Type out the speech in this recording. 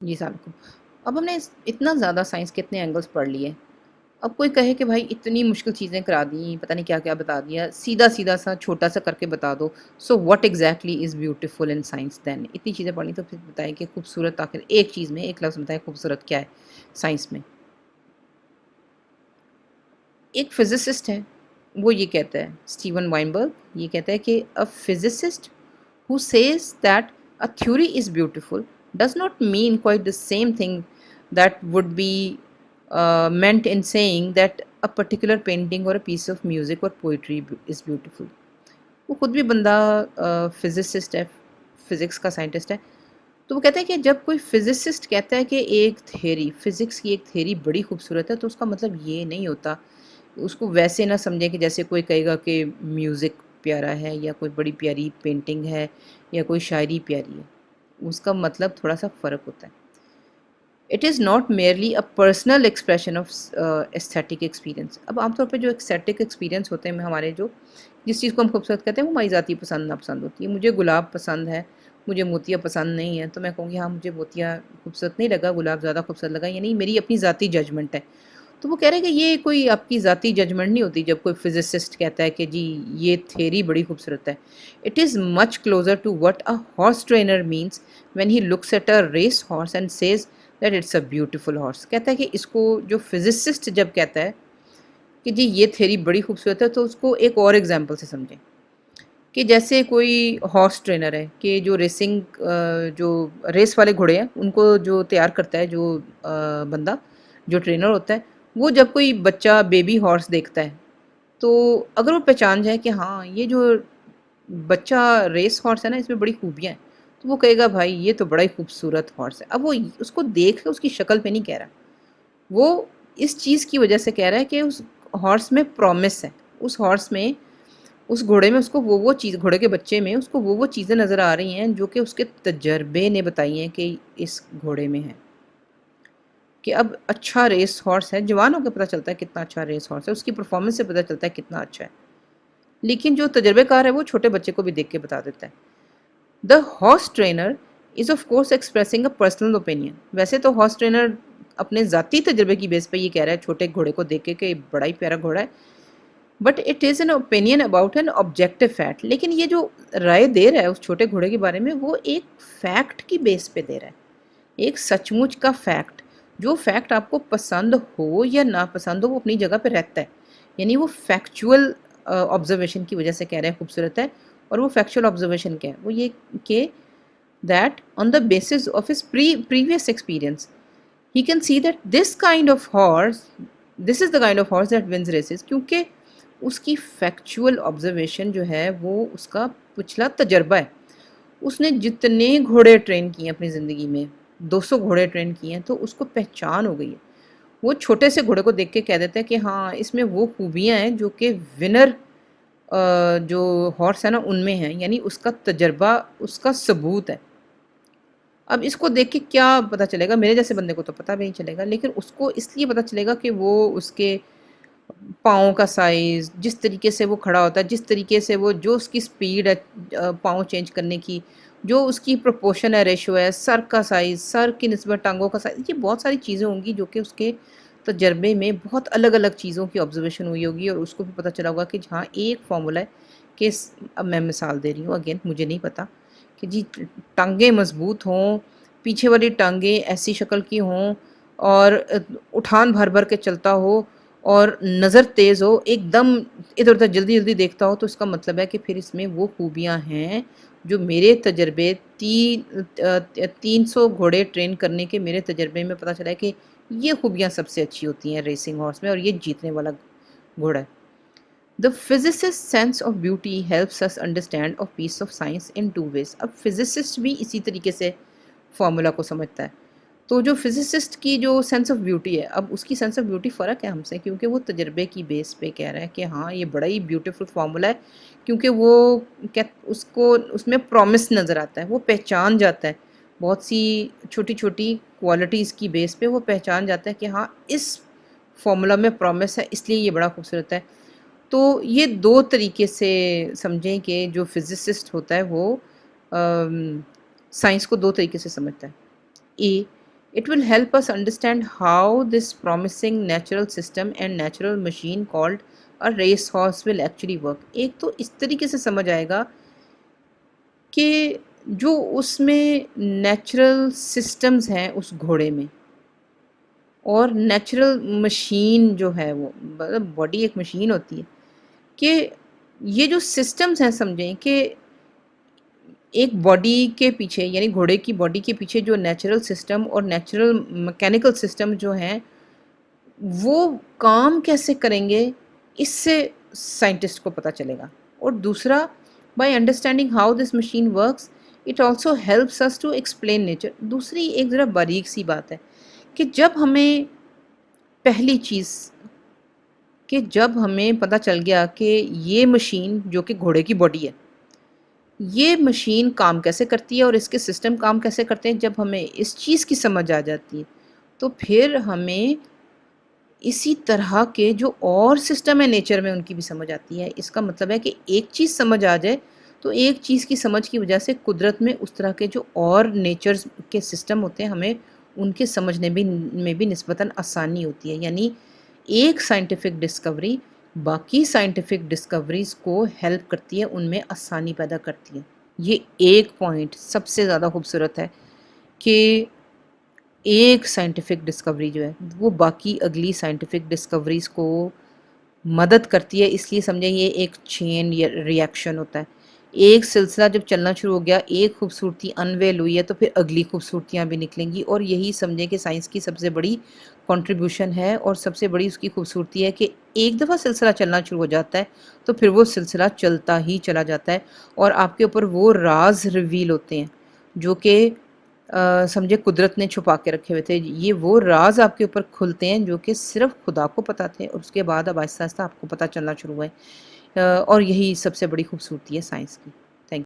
जी सलामकुम। अब हमने इतना ज़्यादा साइंस के इतने एंगल्स पढ़ लिए। अब कोई कहे कि भाई इतनी मुश्किल चीज़ें करा दी, पता नहीं क्या-क्या बता दिया, सीधा-सीधा सा छोटा-सा करके बता दो। So what exactly is beautiful in science then? इतनी चीज़ें पढ़ी तो फिर बताएँ कि खूबसूरत आखिर एक चीज़ में, एक लफ्ज़ में बताएँ खूबसूरत क्या है साइंस में? एक फिज़िसिस्ट है, वो ये कहता है, स्टीवन वाइनबर्ग ये कहता है कि अ फिज़िसिस्ट who says that a theory is beautiful does not mean quite the same thing that would be meant in saying that a particular painting or a piece of music or poetry is beautiful. वो खुद भी बंदा physicist है, physics का scientist है। तो वो कहता है कि जब कोई फिजिसिस्ट कहता है कि एक थ्योरी, फिजिक्स की एक थ्योरी बड़ी खूबसूरत है, तो उसका मतलब ये नहीं होता, उसको वैसे ना समझें कि जैसे कोई कहेगा कि म्यूज़िक प्यारा है या कोई बड़ी प्यारी पेंटिंग है या कोई शायरी प्यारी है। उसका मतलब थोड़ा-सा फ़र्क होता है। It is not merely a personal expression of aesthetic experience. अब आमतौर पे जो एस्थेटिक एक्सपीरियंस होते हैं हमारे जो जिस चीज़ को हम खूबसूरत कहते हैं वो हमारी ज़ाती पसंद नापसंद होती है। मुझे गुलाब पसंद है, मुझे मोतिया पसंद नहीं है, तो मैं कहूँगी हाँ, मुझे मोतिया खूबसूरत नहीं लगा, गुलाब ज़्यादा खूबसूरत लगा, यानी मेरी अपनी ज़ाती जजमेंट है। तो वो कह रहे हैं कि ये कोई आपकी ज़ाती जजमेंट नहीं होती जब कोई फिज़िसिस्ट कहता है कि जी ये थ्योरी बड़ी खूबसूरत है। It is much closer to what a horse trainer means when he looks at a race horse and says that it's a beautiful horse. कहता है कि इसको जो फिज़िसिस्ट जब कहता है कि जी ये थ्योरी बड़ी खूबसूरत है, तो उसको एक और एग्ज़ाम्पल से समझें कि जैसे कोई हॉर्स ट्रेनर है कि जो जो रेस वाले घोड़े हैं उनको जो तैयार करता है जो बंदा जो ट्रेनर होता है, वो जब कोई बच्चा बेबी हॉर्स देखता है, तो अगर वो पहचान जाए कि हाँ, ये जो बच्चा रेस हॉर्स है ना इसमें बड़ी खूबियाँ हैं, तो वो कहेगा भाई ये तो बड़ा ही खूबसूरत हॉर्स है। अब वो उसको देख के उसकी शक्ल पे नहीं कह रहा, वो इस चीज़ की वजह से कह रहा है कि उस हॉर्स में प्रॉमिस है। उस हॉर्स में उस घोड़े में उसको वो चीज़ घोड़े के बच्चे में उसको वो चीज़ें नज़र आ रही हैं जो कि उसके तजर्बे ने बताई हैं कि इस घोड़े में है। कि अब अच्छा रेस हॉर्स है, जवान होके पता चलता है कितना अच्छा रेस हॉर्स है, उसकी परफ़ॉर्मेंस से पता चलता है कितना अच्छा है। लेकिन जो तजर्बेकार है वो छोटे बच्चे को भी देख के बता देता है। The horse trainer is of course expressing a personal opinion. वैसे तो हॉर्स ट्रेनर अपने ज़ाती तजर्बे की बेस पे ये कह रहा है छोटे घोड़े को देख के कि बड़ा ही प्यारा घोड़ा है। But it is an opinion about an objective fact. लेकिन ये जो राय दे रहा है उस छोटे घोड़े के बारे में वो एक फैक्ट की बेस पे दे रहा है, एक सचमुच का फैक्ट। जो फैक्ट आपको पसंद हो या ना पसंद हो वो अपनी जगह पे रहता है, यानी वो फैक्चुअल ऑब्जर्वेशन की वजह से कह रहे हैं खूबसूरत है। और वो फैक्चुअल ऑब्जर्वेशन क्या है, वो ये कि that on the basis of his previous experience he can see that this is the kind of horse that wins races. क्योंकि उसकी फैक्चुअल ऑब्जर्वेशन जो है वो उसका पिछला तजर्बा है। उसने जितने घोड़े ट्रेन किए हैं अपनी ज़िंदगी में, 200 घोड़े ट्रेन किए हैं, तो उसको पहचान हो गई है। वो छोटे से घोड़े को देख के कह देता है कि हाँ, इसमें वो खूबियाँ हैं जो कि विनर जो हॉर्स है ना उनमें हैं, यानी उसका तजर्बा, उसका सबूत है। अब इसको देख के क्या पता चलेगा, मेरे जैसे बंदे को तो पता भी नहीं चलेगा, लेकिन उसको इसलिए पता चलेगा कि वो उसके पाँव का साइज़, जिस तरीके से वो खड़ा होता है, जिस तरीके से वो जो उसकी स्पीड है पाँव चेंज करने की, जो उसकी प्रोपोर्शन है, रेशियो है, सर का साइज़, सर की निस्बत टाँगों का साइज़, ये बहुत सारी चीज़ें होंगी जो कि उसके तजर्बे में बहुत अलग-अलग चीज़ों की ऑब्ज़र्वेशन हुई होगी और उसको भी पता चला होगा कि हाँ, एक फ़ॉर्मूला है कि अब मैं मिसाल दे रही हूँ, अगेन मुझे नहीं पता कि जी टाँगें मज़बूत हों, पीछे वाली टाँगें ऐसी शक्ल की हों और उठान भर-भर के चलता हो और नज़र तेज़ हो, एकदम इधर-उधर जल्दी-जल्दी देखता हो, तो इसका मतलब है कि फिर इसमें वो खूबियाँ हैं, जो मेरे तजर्बे 300 घोड़े ट्रेन करने के मेरे तजर्बे में पता चला है कि ये खूबियाँ सबसे अच्छी होती हैं रेसिंग हॉर्स में और ये जीतने वाला घोड़ा है। The physicist sense of beauty helps us understand a piece of science in 2 ways. अब फिज़िसिस्ट भी इसी तरीके से फ़ॉर्मूला को समझता है। तो जो फिज़िसिस्ट की जो सेंस ऑफ ब्यूटी है, अब उसकी सेंस ऑफ ब्यूटी फ़र्क है हमसे क्योंकि वो तजर्बे की बेस पे कह रहा है कि हाँ, ये बड़ा ही ब्यूटीफुल फ़ॉर्मूला है क्योंकि वो क्या उसको उसमें प्रॉमिस नज़र आता है, वो पहचान जाता है। बहुत सी छोटी-छोटी क्वालिटीज़ की बेस पे वो पहचान जाता है कि हाँ, इस फ़ॉर्मूला में प्रॉमिस है इसलिए ये बड़ा खूबसूरत है। तो ये 2 तरीके से समझें कि जो फिज़िसिस्ट होता है वो साइंस को 2 तरीके से समझता है। ए It will help us understand how this promising natural system and natural machine called a race horse will actually work. ایک تو اس طریقے سے سمجھ آئے گا کہ جو اس میں نیچرل سسٹمز ہیں اس گھوڑے میں، اور نیچرل مشین جو ہے وہ مطلب باڈی ایک مشین ہوتی ہے، کہ یہ جو سسٹمز ہیں سمجھیں کہ ایک باڈی کے پیچھے یعنی گھوڑے کی باڈی کے پیچھے جو نیچرل سسٹم اور نیچرل میکینیکل سسٹم جو ہیں وہ کام کیسے کریں گے، اس سے سائنٹسٹ کو پتہ چلے گا. اور دوسرا، by understanding how this machine works it also helps us to explain nature. دوسری ایک ذرا باریک سی بات ہے کہ جب ہمیں پتہ چل گیا کہ یہ مشین جو کہ گھوڑے کی باڈی ہے، یہ مشین کام کیسے کرتی ہے اور اس کے سسٹم کام کیسے کرتے ہیں، جب ہمیں اس چیز کی سمجھ آ جاتی ہے تو پھر ہمیں اسی طرح کے جو اور سسٹم ہے نیچر میں ان کی بھی سمجھ آتی ہے. اس کا مطلب ہے کہ ایک چیز سمجھ آ جائے تو ایک چیز کی سمجھ کی وجہ سے قدرت میں اس طرح کے جو اور نیچر کے سسٹم ہوتے ہیں ہمیں ان کے سمجھنے میں بھی نسبتاً آسانی ہوتی ہے. یعنی ایک سائنٹیفک ڈسکوری باقی سائنٹیفک ڈسکوریز کو ہیلپ کرتی ہے، ان میں آسانی پیدا کرتی ہے. یہ ایک پوائنٹ سب سے زیادہ خوبصورت ہے کہ ایک سائنٹیفک ڈسکوری جو ہے وہ باقی اگلی سائنٹیفک ڈسکوریز کو مدد کرتی ہے. اس لیے سمجھیں یہ ایک چین یا ریئیکشن ہوتا ہے. ایک سلسلہ جب چلنا شروع ہو گیا، ایک خوبصورتی انویل ہوئی ہے تو پھر اگلی خوبصورتیاں بھی نکلیں گی. اور یہی سمجھیں کہ سائنس کی سب سے بڑی کنٹریبیوشن ہے اور سب سے بڑی اس کی خوبصورتی ہے کہ ایک دفعہ سلسلہ چلنا شروع ہو جاتا ہے تو پھر وہ سلسلہ چلتا ہی چلا جاتا ہے اور آپ کے اوپر وہ راز ریویل ہوتے ہیں جو کہ سمجھے قدرت نے چھپا کے رکھے ہوئے تھے. یہ وہ راز آپ کے اوپر کھلتے ہیں جو کہ صرف خدا کو پتہ تھے اور اس کے بعد اب آہستہ آہستہ آپ کو پتہ چلنا شروع ہوا ہے. اور یہی سب سے بڑی خوبصورتی ہے سائنس کی. Thank you.